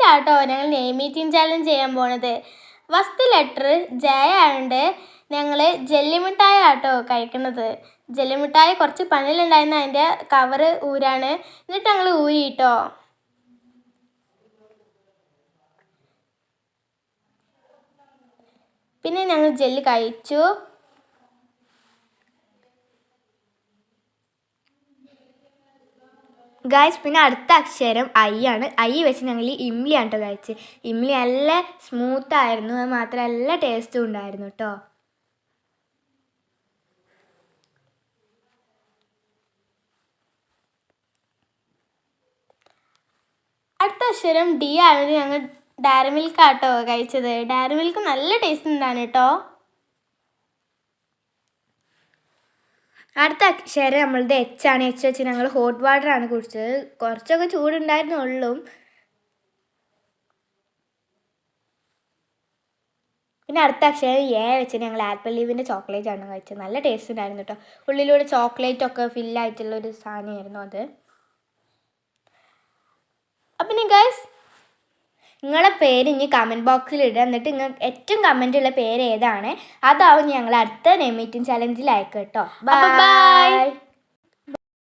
ജെല്ലിയിലാട്ടോ ഞങ്ങൾ name eating challenge ചെയ്യാൻ പോണത്. ഫസ്റ്റ് ലെറ്റർ ജെ ആയതുകൊണ്ട് ഞങ്ങൾ ജെല്ലിമിഠായി ആട്ടോ കഴിക്കുന്നത്. ജെല്ലിമിഠായി കുറച്ച് പണിയിലുണ്ടായിരുന്ന അതിൻ്റെ കവറ് ഊരാണ്. എന്നിട്ട് ഞങ്ങൾ ഊരിട്ടോ. പിന്നെ ഞങ്ങൾ ജെല്ലി കഴിച്ചു. ഗായ്സ്, പിന്നെ അടുത്ത അക്ഷരം ഐ ആണ്. ഐ വെച്ച് ഞങ്ങൾ ഇംലിയാണ് കേട്ടോ കഴിച്ച്. ഇംലി നല്ല സ്മൂത്തായിരുന്നു, അത് മാത്രമല്ല നല്ല ടേസ്റ്റും ഉണ്ടായിരുന്നു കേട്ടോ. അടുത്ത അക്ഷരം ഡി ആയതുകൊണ്ട് ഞങ്ങൾ ഡയറി മിൽക്ക് ആട്ടോ കഴിച്ചത്. ഡയറി മിൽക്ക് നല്ല ടേസ്റ്റ് ഉണ്ടാണ് കേട്ടോ. അടുത്ത അക്ഷരം നമ്മളുടെ എച്ച് ആണ്. എച്ച് വെച്ച് ഞങ്ങൾ ഹോട്ട് വാട്ടർ ആണ് കുടിച്ചത്. കുറച്ചൊക്കെ ചൂടുണ്ടായിരുന്നുള്ളൂ. പിന്നെ അടുത്ത അക്ഷരം എ വെച്ച് ഞങ്ങൾ ആപ്പിൾ ലീവിൻ്റെ ചോക്ലേറ്റ് ആണ് കഴിച്ചത്. നല്ല ടേസ്റ്റ് ഉണ്ടായിരുന്നു കേട്ടോ. ഉള്ളിലൂടെ ചോക്ലേറ്റ് ഒക്കെ ഫില്ലായിട്ടുള്ള ഒരു സാധനമായിരുന്നു അത്. അപ്പം ഗൈസ്, നിങ്ങളെ പേര് ഇനി കമൻറ്റ് ബോക്സിൽ ഇടുക. എന്നിട്ട് നിങ്ങൾക്ക് ഏറ്റവും കമൻറ്റുള്ള പേര് ഏതാണ് അതാവും ഞങ്ങൾ അടുത്ത നെയിം ഈറ്റിംഗ് ചലഞ്ചിൽ അയക്കുക കേട്ടോ. ബൈ.